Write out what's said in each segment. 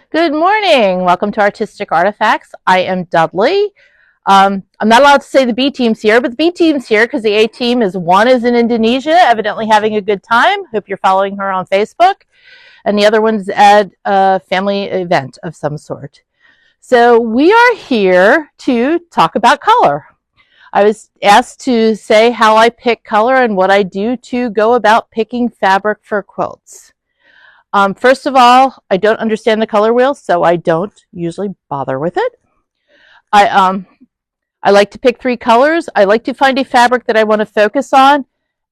Good morning. Welcome to Artistic Artifacts. I am Dudley. I'm not allowed to say the B team's here, but the B team's here because the A team is in Indonesia, evidently having a good time. Hope you're following her on Facebook. And the other one's at a family event of some sort. So we are here to talk about color. I was asked to say how I pick color and what I do to go about picking fabric for quilts. First of all, I don't understand the color wheel, so I don't usually bother with it. I like to pick 3 colors. I like to find a fabric that I want to focus on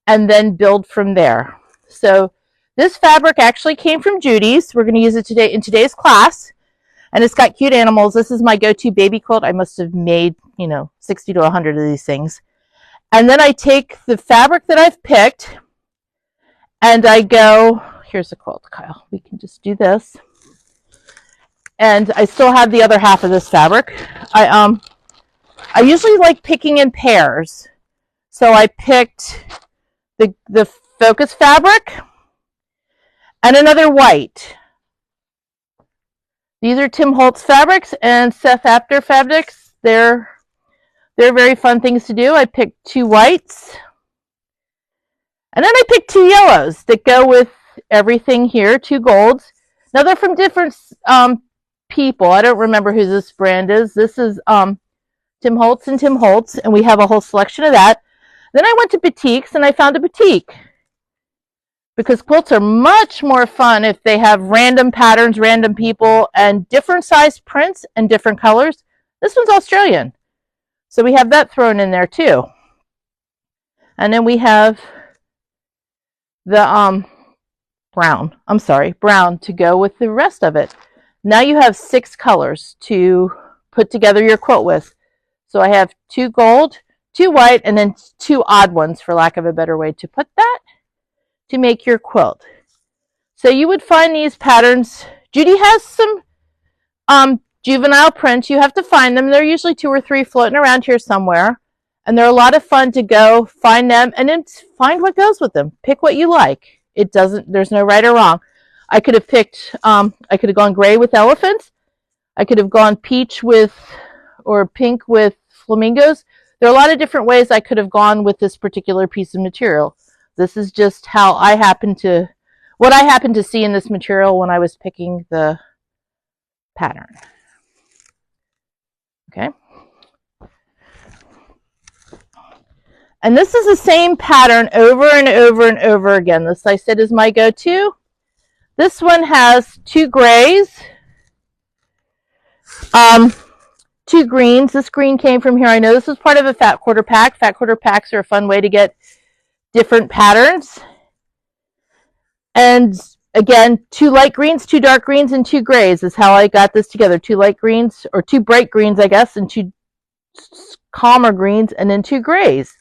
and then build from there. So this fabric actually came from Judy's. We're going to use it today in today's class, and it's got cute animals. This is my go-to baby quilt. I must have made, 60 to 100 of these things. And then I take the fabric that I've picked and I go, here's the quilt, Kyle. We can just do this. And I still have the other half of this fabric. I usually like picking in pairs. So I picked the focus fabric and another white. These are Tim Holtz fabrics and Seth Apter fabrics. They're very fun things to do. I picked 2 whites. And then I picked 2 yellows that go with everything here, 2 golds. Now they're from different people. I don't remember who this brand is. This is Tim Holtz, and we have a whole selection of that. Then I went to batiks and I found a batik because quilts are much more fun if they have random patterns, random people, and different size prints and different colors. This one's Australian, so we have that thrown in there too. And then we have the brown to go with the rest of it. Now you have 6 colors to put together your quilt with. So I have 2 gold, 2 white, and then 2 odd ones, for lack of a better way to put that, to make your quilt. So you would find these patterns. Judy has some juvenile prints. You have to find them. They're usually 2 or 3 floating around here somewhere. And they're a lot of fun to go find them and then find what goes with them. Pick what you like. There's no right or wrong. I could have picked, I could have gone gray with elephants. I could have gone peach or pink with flamingos. There are a lot of different ways I could have gone with this particular piece of material. This is just what I happened to see in this material when I was picking the pattern. Okay. And this is the same pattern over and over and over again. This, I said, is my go-to. This one has 2 grays, 2 greens. This green came from here. I know this is part of a fat quarter pack. Fat quarter packs are a fun way to get different patterns. And again, 2 light greens, 2 dark greens, and 2 grays is how I got this together. 2 light greens, or 2 bright greens, I guess, and 2 calmer greens, and then 2 grays.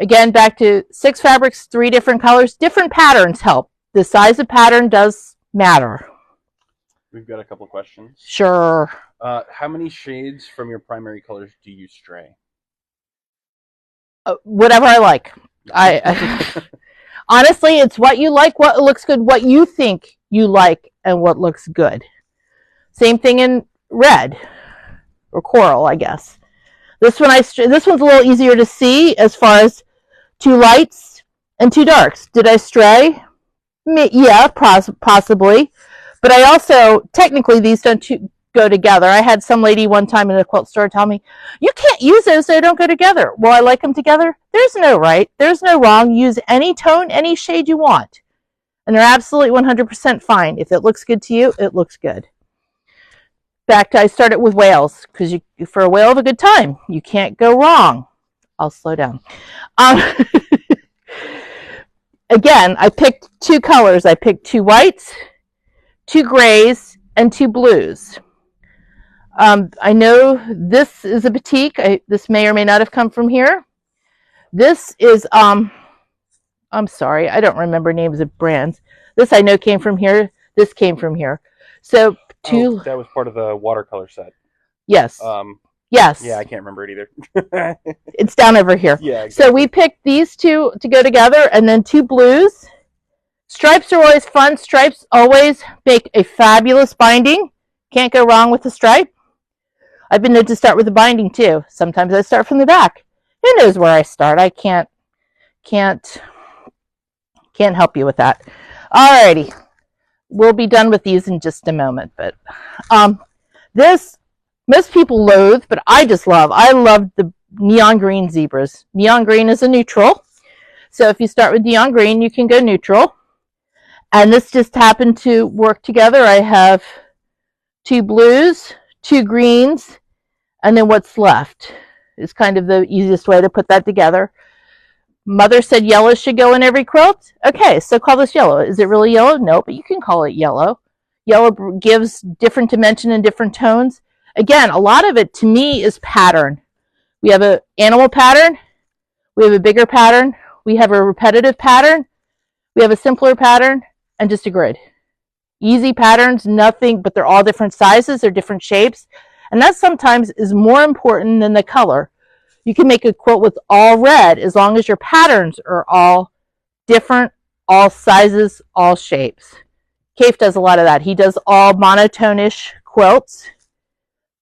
Again, back to 6 fabrics, 3 different colors. Different patterns help. The size of pattern does matter. We've got a couple questions. Sure. How many shades from your primary colors do you stray? Whatever I like. Honestly, it's what you like, what looks good, what you think you like, and what looks good. Same thing in red or coral, I guess. This one's a little easier to see as far as 2 lights and 2 darks. Did I stray? Yeah, possibly. But I also, technically, these don't go together. I had some lady one time in a quilt store tell me, you can't use those, they don't go together. Well, I like them together. There's no right. There's no wrong. Use any tone, any shade you want. And they're absolutely 100% fine. If it looks good to you, it looks good. I started with whales because for a whale of a good time, you can't go wrong. I'll slow down. Again, I picked 2 colors. I picked 2 whites, 2 grays, and 2 blues. I know this is a batik. This may or may not have come from here. This is, I'm sorry, I don't remember names of brands. This I know came from here. This came from here. So that was part of the watercolor set. Yes. Yes. Yeah, I can't remember it either. It's down over here. Yeah. Exactly. So we picked these 2 to go together, and then 2 blues. Stripes are always fun. Stripes always make a fabulous binding. Can't go wrong with the stripe. I've been known to start with the binding too. Sometimes I start from the back. Who knows where I start? I can't help you with that. Alrighty, we'll be done with these in just a moment. But this most people loathe, but I just love. I love the neon green zebras. Neon green is a neutral, so if you start with neon green, you can go neutral. And this just happened to work together. I have 2 blues, 2 greens, and then what's left is kind of the easiest way to put that together. Mother said yellow should go in every quilt. Okay, so call this yellow. Is it really yellow? No, but you can call it yellow. Yellow gives different dimension and different tones. Again, a lot of it to me is pattern. We have an animal pattern. We have a bigger pattern. We have a repetitive pattern. We have a simpler pattern and just a grid. Easy patterns, nothing, but they're all different sizes, they're different shapes. And that sometimes is more important than the color. You can make a quilt with all red as long as your patterns are all different, all sizes, all shapes. Kafe does a lot of that. He does all monotone-ish quilts,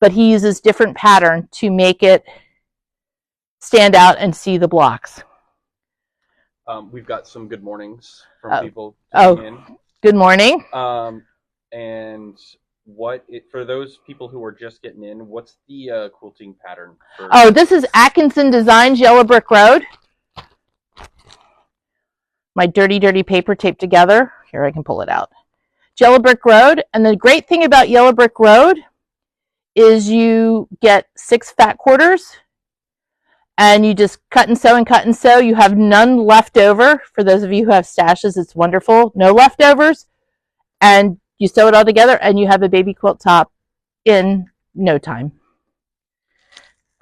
but he uses different pattern to make it stand out and see the blocks. We've got some good mornings from people tuning in. Good morning. And for those people who are just getting in, what's the quilting pattern? This is Atkinson Designs Yellow Brick Road. My dirty paper taped together. Here, I can pull it out. Yellow Brick Road. And the great thing about Yellow Brick Road is you get 6 fat quarters. And you just cut and sew and cut and sew. You have none left over. For those of you who have stashes, it's wonderful. No leftovers. And you sew it all together and you have a baby quilt top in no time.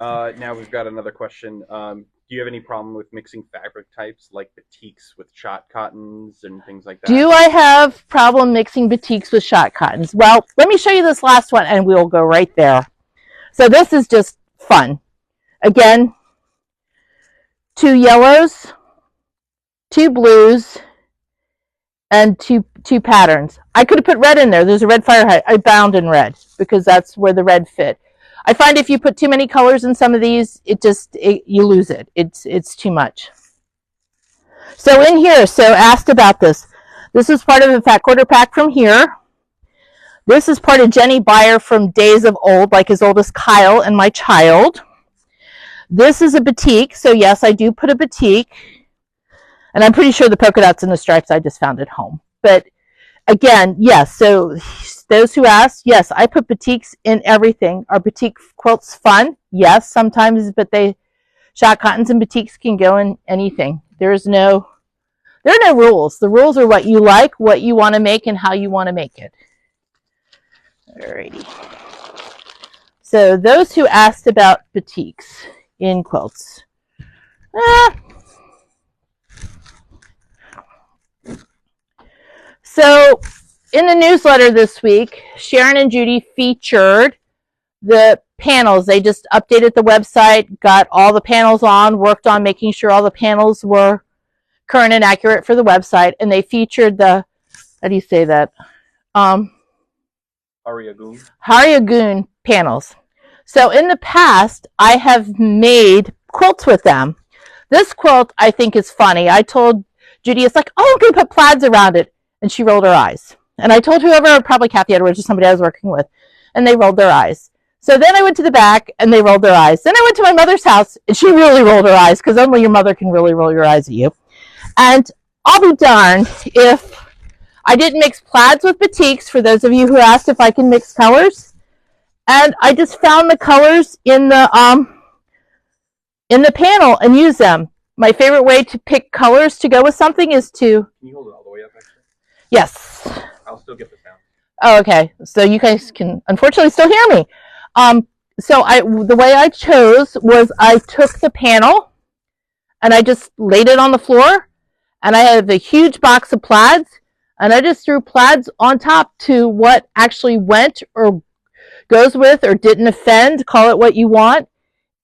Now we've got another question. Do you have any problem with mixing fabric types like batiks with shot cottons and things like that? Do I have problem mixing batiks with shot cottons? Well, let me show you this last one and we'll go right there. So this is just fun. Again, 2 yellows, 2 blues, and two patterns. I could have put red in there. There's a red fire height. I bound in red because that's where the red fit. I find if you put too many colors in some of these, you lose it. It's too much. So in here, asked about this. This is part of the fat quarter pack from here. This is part of Jenny Beyer from days of old, like as old as Kyle and my child. This is a batik, so yes, I do put a batik. And I'm pretty sure the polka dots and the stripes I just found at home. But again, yes, so those who ask, yes, I put batiks in everything. Are batik quilts fun? Yes, sometimes, but shot cottons and batiks can go in anything. There are no rules. The rules are what you like, what you want to make, and how you want to make it. Alrighty. So those who asked about batiks in quilts. So in the newsletter this week, Sharon and Judy featured the panels. They just updated the website, got all the panels on, worked on making sure all the panels were current and accurate for the website, and they featured the, how do you say that? Hariagoon panels. So in the past, I have made quilts with them. This quilt I think is funny. I told Judy, it's like, oh, I'm going to put plaids around it. And she rolled her eyes. And I told whoever, probably Kathy Edwards or somebody I was working with, and they rolled their eyes. So then I went to the back and they rolled their eyes. Then I went to my mother's house and she really rolled her eyes because only your mother can really roll your eyes at you. And I'll be darned if I didn't mix plaids with batiks, for those of you who asked if I can mix colors. And I just found the colors in the panel and use them. My favorite way to pick colors to go with something is to... Can you hold it all the way up, actually? Yes. I'll still get the sound. Oh, okay. So you guys can unfortunately still hear me. So the way I chose was I took the panel and I just laid it on the floor, and I have a huge box of plaids, and I just threw plaids on top to what actually went or goes with or didn't offend, call it what you want,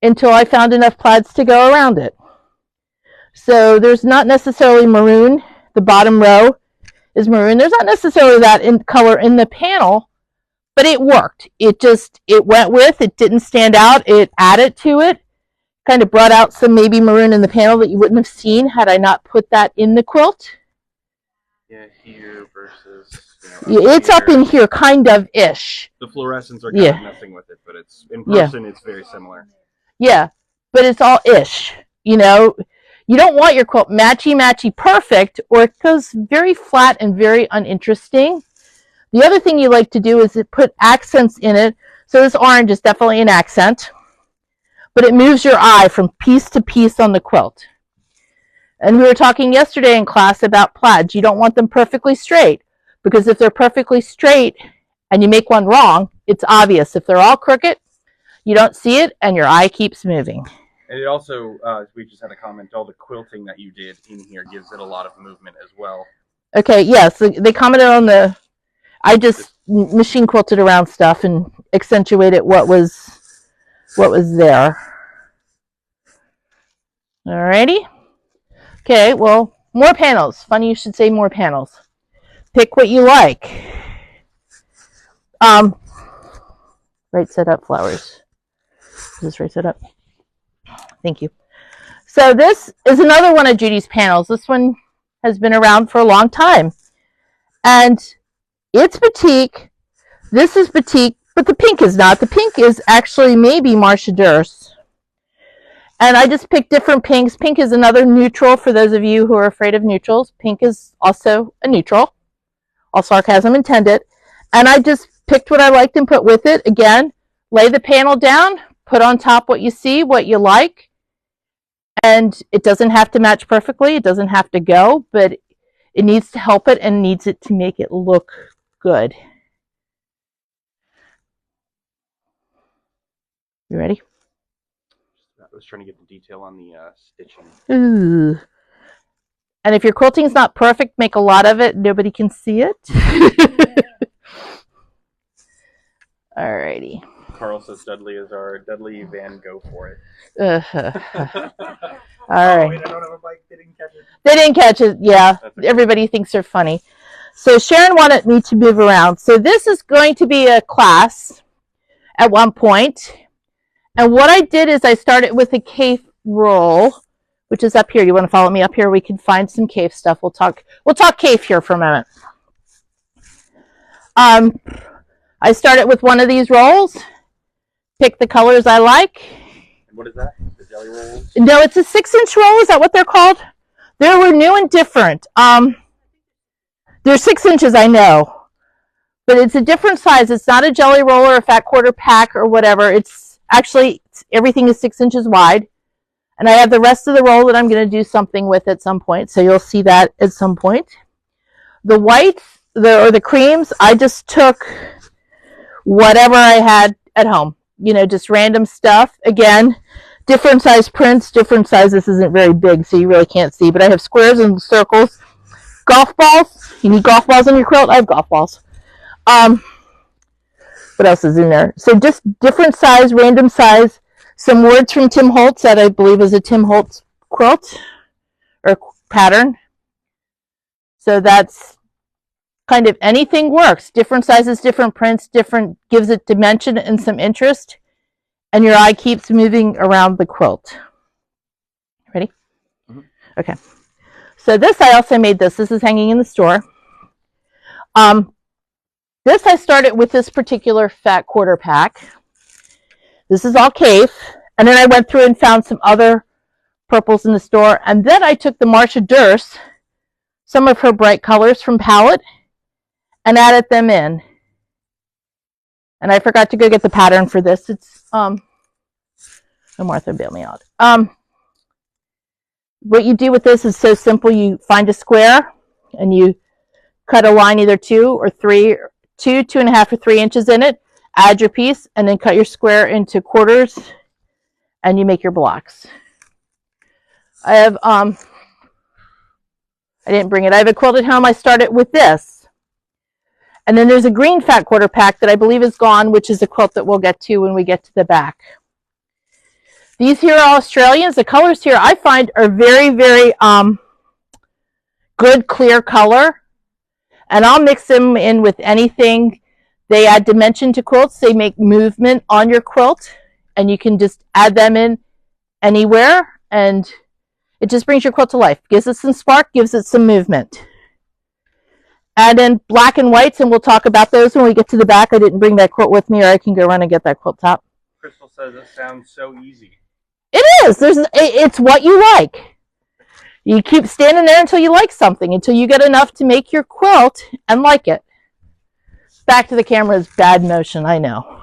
until I found enough plaids to go around it. So there's not necessarily maroon. The bottom row is maroon. There's not necessarily that in color in the panel, but it worked. It went with, it didn't stand out, it added to it, kind of brought out some maybe maroon in the panel that you wouldn't have seen had I not put that in the quilt. Yeah, here versus, it's up in here, kind of ish. The fluorescents are kind of messing with it, but it's in person, it's very similar. Yeah, but it's all ish. You don't want your quilt matchy perfect, or it goes very flat and very uninteresting. The other thing you like to do is put accents in it. So this orange is definitely an accent, but it moves your eye from piece to piece on the quilt. And we were talking yesterday in class about plaids. You don't want them perfectly straight, because if they're perfectly straight and you make one wrong, it's obvious. If they're all crooked, you don't see it and your eye keeps moving. And it also, we just had a comment, all the quilting that you did in here gives it a lot of movement as well. Okay, yes, they commented on I just machine quilted around stuff and accentuated what was there. Alrighty. Okay, well, more panels. Funny you should say more panels. Pick what you like. Right set up flowers. Is this right set up? Thank you. So this is another one of Judy's panels. This one has been around for a long time. And it's batik. This is batik, but the pink is not. The pink is actually maybe Marcia Durst. And I just picked different pinks. Pink is another neutral for those of you who are afraid of neutrals. Pink is also a neutral. All sarcasm intended. And I just picked what I liked and put with it. Again, lay the panel down, put on top what you see, what you like. And it doesn't have to match perfectly. It doesn't have to go, but it needs to help it and needs it to make it look good. You ready? I was trying to get the detail on the stitching. Ooh. And if your quilting is not perfect, make a lot of it. Nobody can see it. Alrighty. Carl says Dudley is our Dudley Van Go for it. All right. Oh, wait, I don't have a bike. They didn't catch it. They didn't catch it. Yeah. Okay. Everybody thinks they're funny. So Sharon wanted me to move around. So this is going to be a class at one point. And what I did is I started with a cave roll, which is up here. You want to follow me up here? We can find some cave stuff. We'll talk cave here for a moment. I started with one of these rolls, pick the colors I like. And what is that? The jelly rolls? No, it's a 6-inch roll. Is that what they're called? They were new and different. They're 6 inches, I know, but it's a different size. It's not a jelly roll or a fat quarter pack or whatever. Actually, everything is 6 inches wide, and I have the rest of the roll that I'm going to do something with at some point, so you'll see that at some point. The whites, or the creams, I just took whatever I had at home, just random stuff. Again, different size prints, different size. This isn't very big, so you really can't see, but I have squares and circles. Golf balls. You need golf balls on your quilt? I have golf balls. What else is in there? So just different size, random size. Some words from Tim Holtz that I believe is a Tim Holtz quilt or pattern. So that's kind of anything works. Different sizes, different prints, gives it dimension and some interest. And your eye keeps moving around the quilt. Ready? Mm-hmm. Okay. So this, I also made this. This is hanging in the store. This I started with this particular fat quarter pack. This is all cave. And then I went through and found some other purples in the store. And then I took the Marcia Durst, some of her bright colors from palette, and added them in. And I forgot to go get the pattern for this. It's, oh, Martha bailed me out. What you do with this is so simple. You find a square and you cut a line either 2 or 3, 2.5 or 3 inches in it, add your piece, and then cut your square into quarters, and you make your blocks. I have, I didn't bring it. I have a quilt at home. I started with this. And then there's a green fat quarter pack that I believe is gone, which is a quilt that we'll get to when we get to the back. These here are Australians. The colors here I find are very, very good, clear color. And I'll mix them in with anything They add dimension to quilts. They make movement on your quilt, and you can just add them in anywhere, and it just brings your quilt to life. Gives it some spark, gives it some movement. Add in black and whites, and we'll talk about those when we get to the back. I didn't bring that quilt with me, or I can go run and get that quilt top. Crystal says it sounds so easy. It is. It's what you like. You keep standing there until you like something, until you get enough to make your quilt and like it. Back to the camera is bad motion, I know.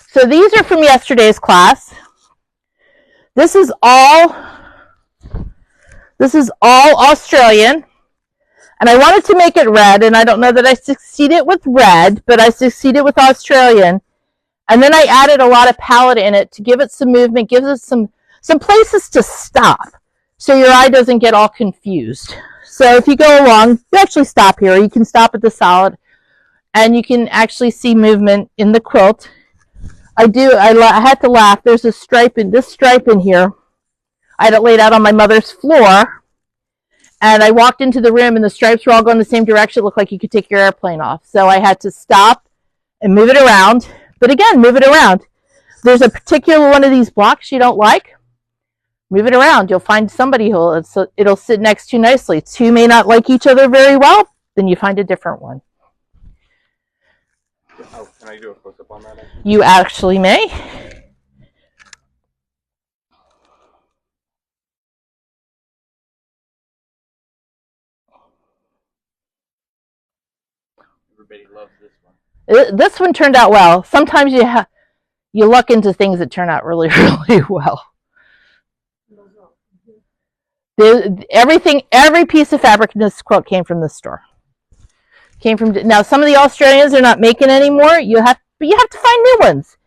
So these are from yesterday's class. This is all Australian. And I wanted to make it red, and I don't know that I succeeded with red, but I succeeded with Australian. And then I added a lot of palette in it to give it some movement, gives it some places to stop so your eye doesn't get all confused. So if you go along, you actually stop here. You can stop at the solid, and you can actually see movement in the quilt. I had to laugh. There's a stripe in this stripe in here. I had it laid out on my mother's floor, and I walked into the room, and the stripes were all going the same direction. It looked like you could take your airplane off. So I had to stop and move it around. But again, move it around. If there's a particular one of these blocks you don't like, move it around. You'll find somebody who it'll sit next to you nicely. Two may not like each other very well, then you find a different one. Oh, can I do a close-up on that? You actually may. Everybody loves this one. This one turned out well. Sometimes you luck into things that turn out really, really well. Every piece of fabric in this quilt came from this store. Now some of the Australians are not making anymore. But you have to find new ones.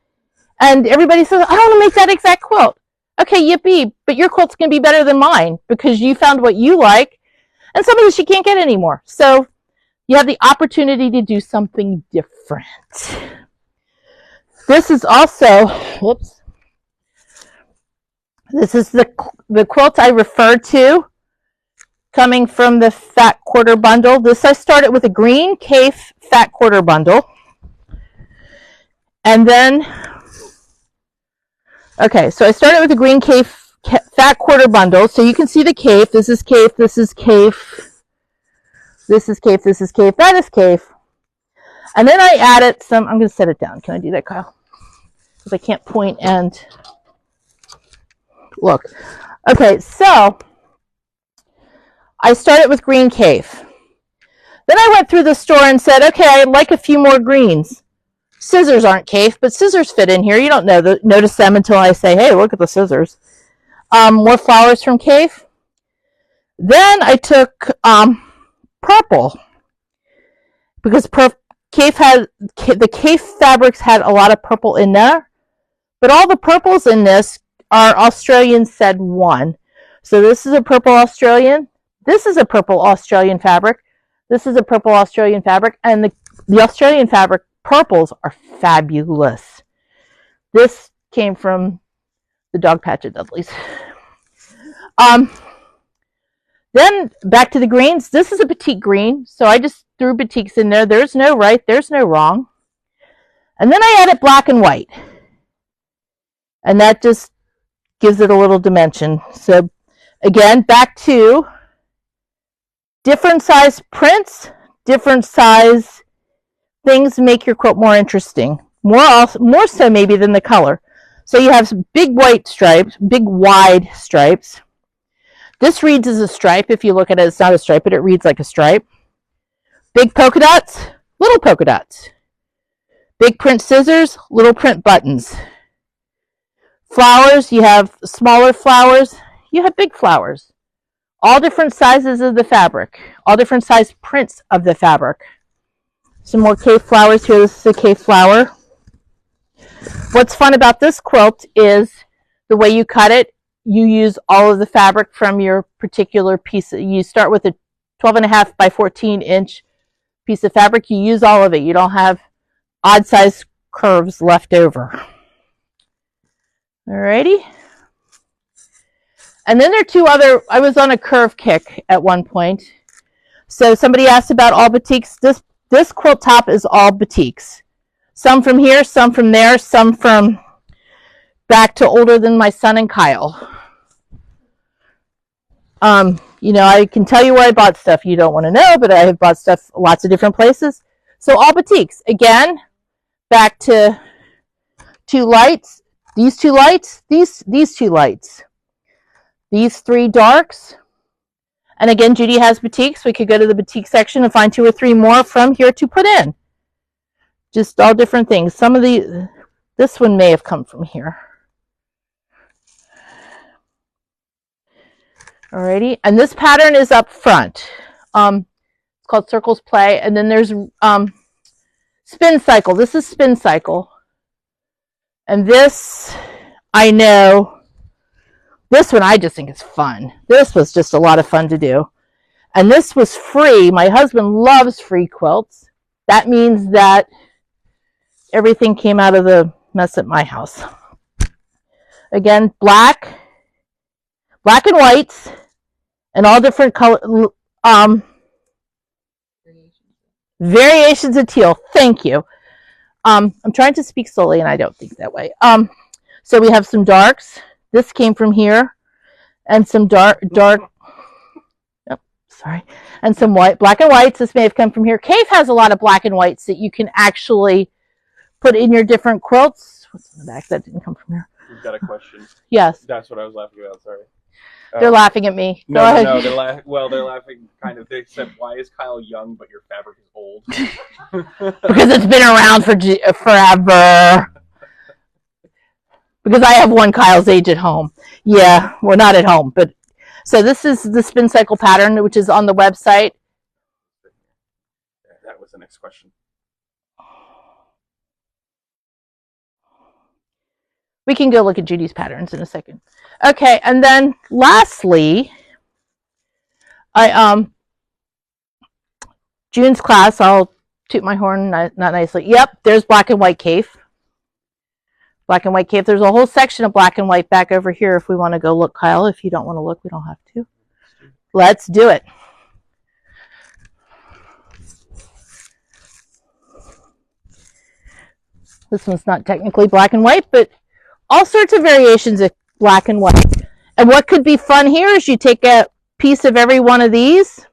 And everybody says, I want to make that exact quilt. Okay, yippee, but your quilt's going to be better than mine because you found what you like, and some of this you can't get anymore. So you have the opportunity to do something different. This is also, whoops. This is the quilt I referred to, coming from the fat quarter bundle. This I started with a green Cafe fat quarter bundle. And then, okay, so I started with a green Cafe fat quarter bundle. So you can see the Cafe. This is Cafe, this is Cafe, this is Cafe, this is Cafe, that is Cafe. And then I added some, I'm going to set it down. Can I do that, Kyle? Because I can't point and look. Okay, so I started with green Cafe. Then I went through the store and said, okay, I'd like a few more greens. Scissors aren't Cafe, but scissors fit in here. You don't notice them until I say, hey, look at the scissors. More flowers from Cafe. Then I took purple, because the Cafe fabrics had a lot of purple in there, but all the purples in this are Australian said one. So this is a purple Australian. This is a purple Australian fabric. This is a purple Australian fabric, and the Australian fabric purples are fabulous. This came from the dog patch at Dudley's. Then back to the greens. This is a batik green, so I just threw batiks in there. There's no right, there's no wrong. And then I added black and white, and that just gives it a little dimension. So again, back to different size prints, different size things make your quilt more interesting. More so maybe than the color. So you have some big white stripes, big wide stripes. This reads as a stripe. If you look at it, it's not a stripe, but it reads like a stripe. Big polka dots, little polka dots. Big print scissors, little print buttons. Flowers, you have smaller flowers, you have big flowers. All different sizes of the fabric, all different size prints of the fabric. Some more Cafe flowers here. This is a Cafe flower. What's fun about this quilt is the way you cut it. You use all of the fabric from your particular piece. You start with a 12.5 by 14 inch piece of fabric. You use all of it. You don't have odd size curves left over. Alrighty. And then there are two other, I was on a curve kick at one point. So somebody asked about all batiks. This quilt top is all batiks. Some from here, some from there, some from back to older than my son and Kyle. You know, I can tell you where I bought stuff. You don't want to know, but I have bought stuff lots of different places. So all batiks. Again, back to two lights. These two lights. These two lights. These three darks. And again, Judy has batiks. We could go to the batik section and find 2 or 3 more from here to put in. Just all different things. Some of this one may have come from here. Alrighty, and this pattern is up front. It's called Circles Play, and then there's Spin Cycle. This is Spin Cycle. And this, I know, this one I just think is fun. This was just a lot of fun to do. And this was free. My husband loves free quilts. That means that everything came out of the mess at my house. Again, black and whites, and all different color, variations of teal. Thank you. I'm trying to speak slowly, and I don't think that way. So we have some darks. This came from here, and some dark. Oh, sorry, and some white, black and whites. This may have come from here. Cave has a lot of black and whites that you can actually put in your different quilts. What's in the back? That didn't come from here. We've got a question. Yes. That's what I was laughing about. Sorry. They're laughing at me. No, they're laughing kind of. They said, "Why is Kyle young, but your fabric is old?" Because it's been around for forever. Because I have one Kyle's age at home. Yeah, well, not at home, but so this is the Spin Cycle pattern, which is on the website. That was the next question. We can go look at Judy's patterns in a second. Okay, and then lastly, June's class, I'll toot my horn not nicely. Yep, there's black and white cave. Black and white cave. There's a whole section of black and white back over here if we want to go look, Kyle. If you don't want to look, we don't have to. Let's do it. This one's not technically black and white, but all sorts of variations of black and white. And what could be fun here is you take a piece of every one of these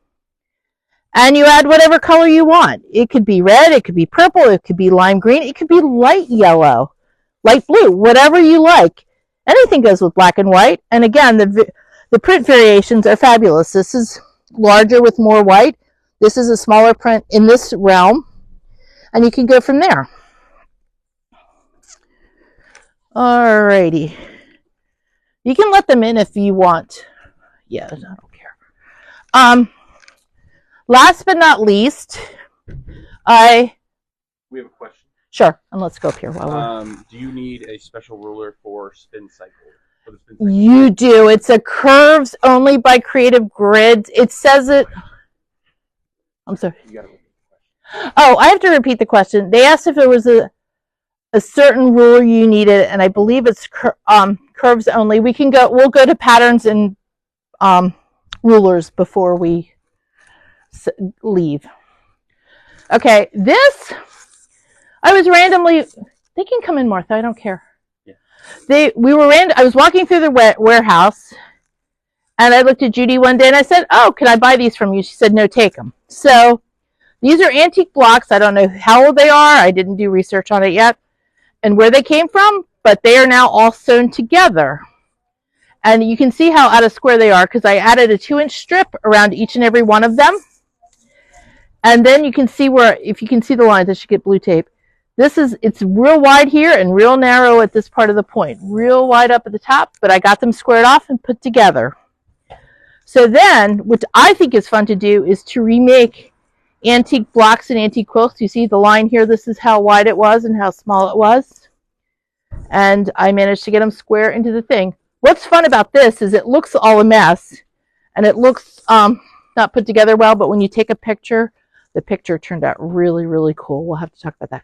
and you add whatever color you want. It could be red, it could be purple, it could be lime green, it could be light yellow, light blue, whatever you like. Anything goes with black and white. And again, the print variations are fabulous. This is larger with more white. This is a smaller print in this realm. And you can go from there. Alrighty. You can let them in if you want. Yeah, I don't care. Last but not least, we have a question. Sure, and let's go up here while we're... Do you need a special ruler for Spin Cycle? You do. It's a curves only by Creative Grids. It says it... I'm sorry. You gotta repeat the question. Oh, I have to repeat the question. They asked if it was a certain ruler you needed, and I believe it's curves only. We'll go to patterns and rulers before we leave. Okay, this I was randomly. They can come in, Martha. I don't care. Yeah. I was walking through the warehouse, and I looked at Judy one day, and I said, "Oh, can I buy these from you?" She said, "No, take them." So these are antique blocks. I don't know how old they are. I didn't do research on it yet, and where they came from, but they are now all sewn together. And you can see how out of square they are because I added a 2-inch strip around each and every one of them. And then you can see if you can see the lines, I should get blue tape. It's real wide here and real narrow at this part of the point. Real wide up at the top, but I got them squared off and put together. So then, what I think is fun to do is to remake antique blocks and antique quilts. You see the line here, this is how wide it was and how small it was. And I managed to get them square into the thing. What's fun about this is it looks all a mess and it looks not put together well, but when you take a picture, the picture turned out really, really cool. We'll have to talk about that.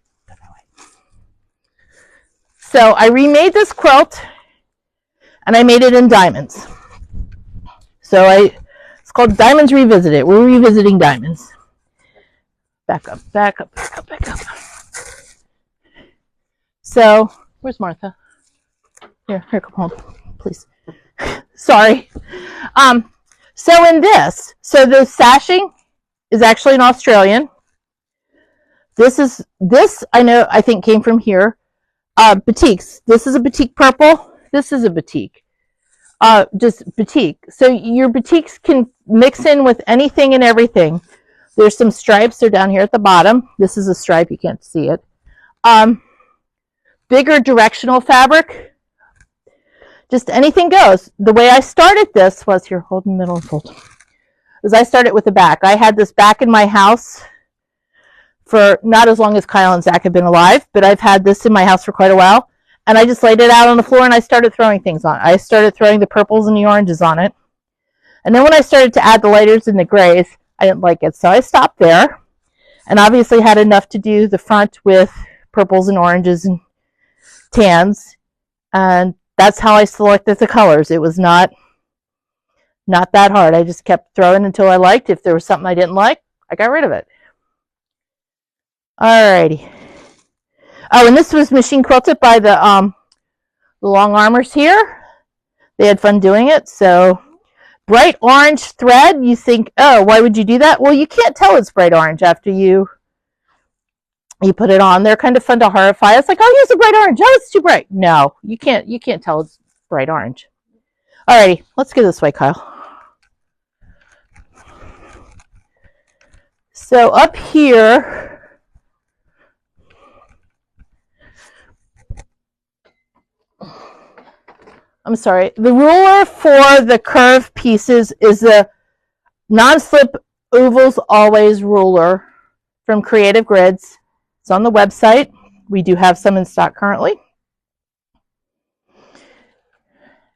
So I remade this quilt and I made it in diamonds. So it's called Diamonds Revisited. We're revisiting diamonds. Back up, back up, back up, back up. So, where's Martha? Here, come home, please. Sorry. So in this, so the sashing is actually an Australian. This I think came from here. Batiks. This is a batik purple. This is a batik. Just batik. So your batiks can mix in with anything and everything. There's some stripes. They're down here at the bottom. This is a stripe. You can't see it. Bigger directional fabric. Just anything goes. The way I started this was here, hold in the middle and fold. Was I started with the back. I had this back in my house for not as long as Kyle and Zach have been alive, but I've had this in my house for quite a while. And I just laid it out on the floor and I started throwing things on it. I started throwing the purples and the oranges on it. And then when I started to add the lighters and the grays, I didn't like it. So I stopped there and obviously had enough to do the front with purples and oranges and tans. And that's how I selected the colors. It was not that hard. I just kept throwing until I liked. If there was something I didn't like, I got rid of it. Alrighty. Oh, and this was machine quilted by the long armors here. They had fun doing it. So bright orange thread. You think, oh, why would you do that? Well, you can't tell it's bright orange after you put it on. They're kind of fun to horrify. It's like, oh, here's a bright orange. Oh, it's too bright. No, you can't tell it's bright orange. Alrighty, let's go this way, Kyle. So up here, I'm sorry, the ruler for the curved pieces is the non-slip ovals always ruler from Creative Grids. It's on the website. We do have some in stock currently.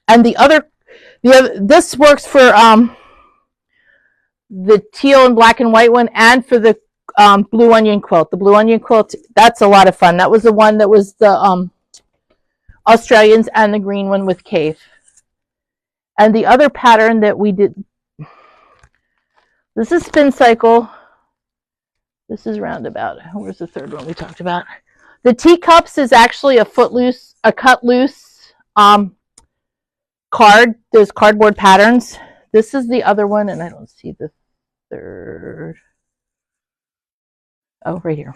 And this works for the teal and black and white one and for the blue onion quilt. The blue onion quilt, that's a lot of fun. That was the one that was the Australians and the green one with cave. And the other pattern that we did, this is spin cycle. This is roundabout. Where's the third one we talked about? The teacups is actually a cut loose card. Those cardboard patterns. This is the other one, and I don't see the third. Oh, right here.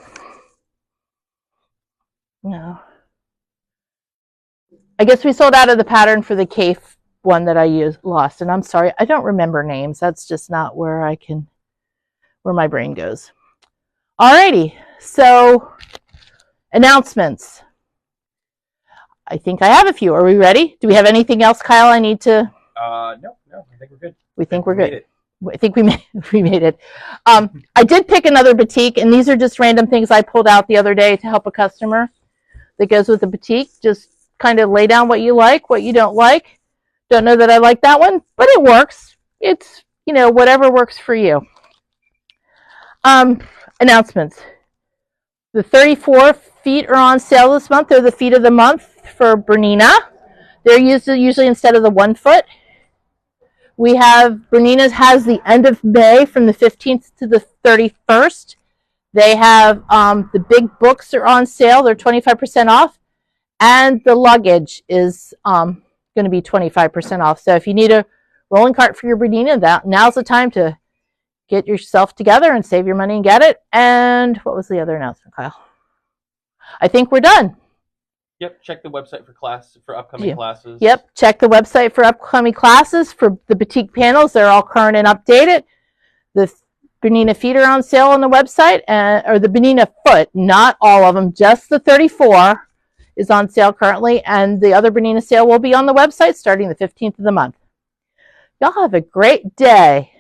No. I guess we sold out of the pattern for the cave one that I lost, and I'm sorry, I don't remember names. That's just not where my brain goes. Alrighty, so announcements. I think I have a few. Are we ready? Do we have anything else, Kyle? I need to. No, I think we're good. We think we're good. I think we made it. I did pick another batik, and these are just random things I pulled out the other day to help a customer that goes with the batik. Just kind of lay down what you like, what you don't like. Don't know that I like that one, but it works. It's, whatever works for you. Announcements. The 34 feet are on sale this month. They're the feet of the month for Bernina. They're usually instead of the 1 foot. We have, Bernina's has the end of May from the 15th to the 31st. They have the big books are on sale. They're 25% off. And the luggage is going to be 25% off. So if you need a rolling cart for your Bernina, now's the time to get yourself together and save your money and get it. And what was the other announcement, Kyle? I think we're done. Yep, check the website for upcoming classes. Yep, check the website for upcoming classes for the batik panels. They're all current and updated. The Bernina feet are on sale on the website, or the Bernina foot, not all of them, just the 34 is on sale currently, and the other Bernina sale will be on the website starting the 15th of the month. Y'all have a great day.